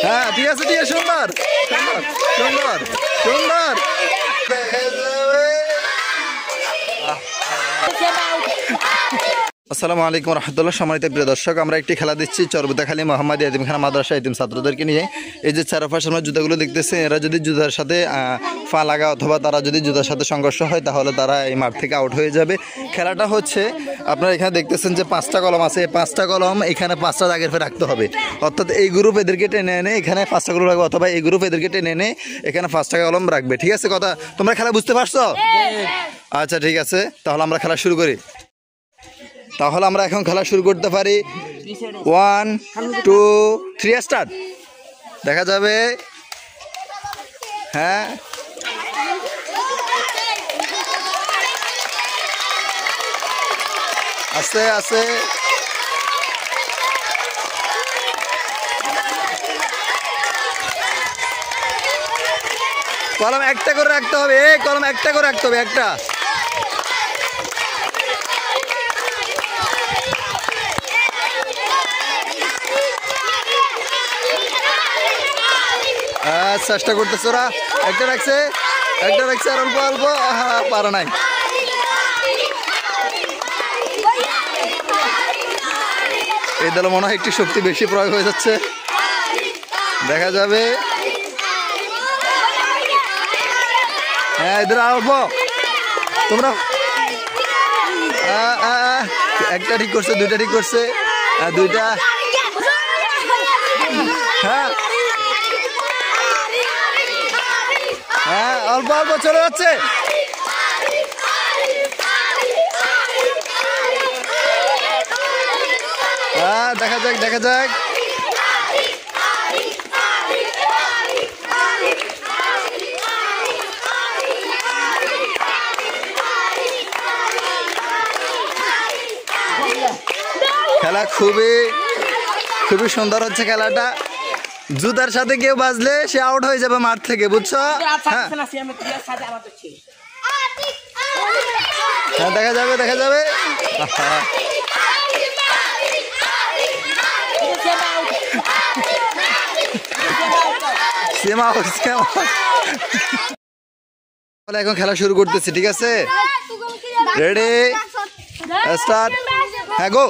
হ্যাঁ ঠিক আছে সুন্দর সুন্দর সুন্দর। আসসালামু আলাইকুম রহমতুল্লাহ। সম্মানিত প্রিয় দর্শক, আমরা একটি খেলা দিচ্ছি চরবুতাখালী মোহাম্মদ এতিমখানা মাদ্রাসা এতিম ছাত্রদেরকে নিয়ে। এই যে চারপাশে আমরা জুতাগুলো দেখতেছি, এরা যদি জুতার সাথে পা লাগা অথবা তারা যদি জুতার সাথে সংঘর্ষ হয় তাহলে তারা এই মাঠ থেকে আউট হয়ে যাবে। খেলাটা হচ্ছে আপনারা এখানে দেখতেছেন যে 5টা কলম আছে, এই 5টা কলম এখানে 5টা দাগের ফের রাখতে হবে। অর্থাৎ এই গ্রুপ এদেরকে টেনে এনে এখানে 5টা কলম রাখবে, অথবা এই গ্রুপ এদেরকে টেনে এনে এখানে 5টা কলম রাখবে। ঠিক আছে কথা? তোমরা খেলা বুঝতে পারছো? আচ্ছা ঠিক আছে, তাহলে আমরা খেলা শুরু করি। তাহলে আমরা এখন খেলা শুরু করতে পারি। 1 2 3 স্টার্ট। দেখা যাবে। হ্যাঁ আস্তে আস্তে কলম একটা করে রাখতে হবে, কলম একটা করে রাখতে হবে, একটা। চেষ্টা করতেছে ওরা, একটা রাখছে আর অল্প অল্প পারা নাই। এই দলে মনে হয় একটু শক্তি বেশি প্রয়োগ হয়ে যাচ্ছে, দেখা যাবে। হ্যাঁ এদের অল্প, তোমরা একটা ঠিক করছে, দুইটা ঠিক করছে, দুইটা। হ্যাঁ হ্যাঁ অল্প অল্প চলে যাচ্ছে। হ্যাঁ দেখা যাক দেখা যাক। খেলা খুবই সুন্দর হচ্ছে খেলাটা। জুতার সাথে কেউ বাজলে সে আউট হয়ে যাবে মাঠ থেকে, বুঝছো? হ্যাঁ দেখা যাবে দেখা যাবে। এখন খেলা শুরু করতেছি, ঠিক আছে? Ready start. হ্যাঁ গো।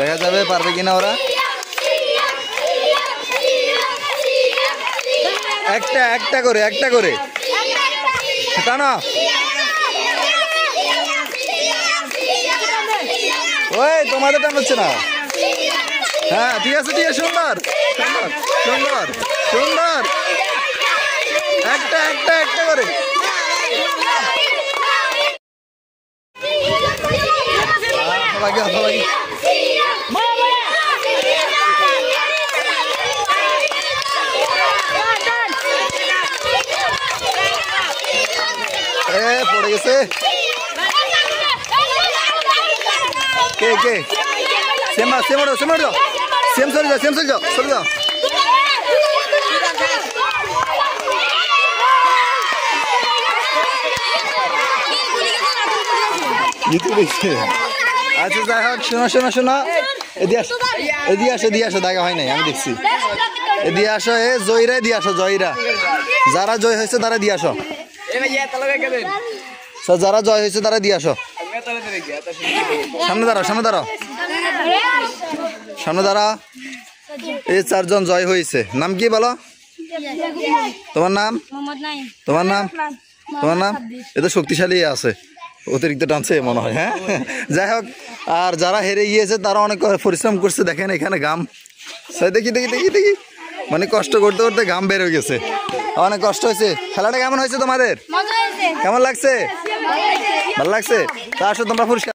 দেখা যাবে পারবে কিনা ওরা। একটা করে টানো। ওই তোমাদের টান হচ্ছে না। হ্যাঁ ঠিক আছে সুন্দর সুন্দর সুন্দর। একটা করে। পড়ে গেছে। কে সেম চলে যাও। আচ্ছা যাই হোক, শোনো এদিকে আসো, দেখা হয় নাই, আমি দেখছি। এদিকে আসো, জয়ীরা দিয়ে আসো, জয়ীরা যারা জয় হয়েছে তারা দিয়ে আসো। যারা জয় হয়েছে তারা দিয়ে আসো। সামনে দাঁড়াও। এই 4 জন জয় হয়েছে। নাম কি বলো? তোমার নাম? এ তো শক্তিশালী আছে, অতিরিক্ত টানছে মনে হয়। হ্যাঁ যাই হোক, আর যারা হেরে গিয়েছে তারা অনেক পরিশ্রম করছে। দেখেন এখানে ঘাম, দেখি মানে কষ্ট করতে করতে ঘাম বের হয়ে গেছে, অনেক কষ্ট হয়েছে। খেলাটা কেমন হয়েছে তোমাদের? কেমন লাগছে? ভালো লাগছে? তা আসো তোমরা পুরস্কার।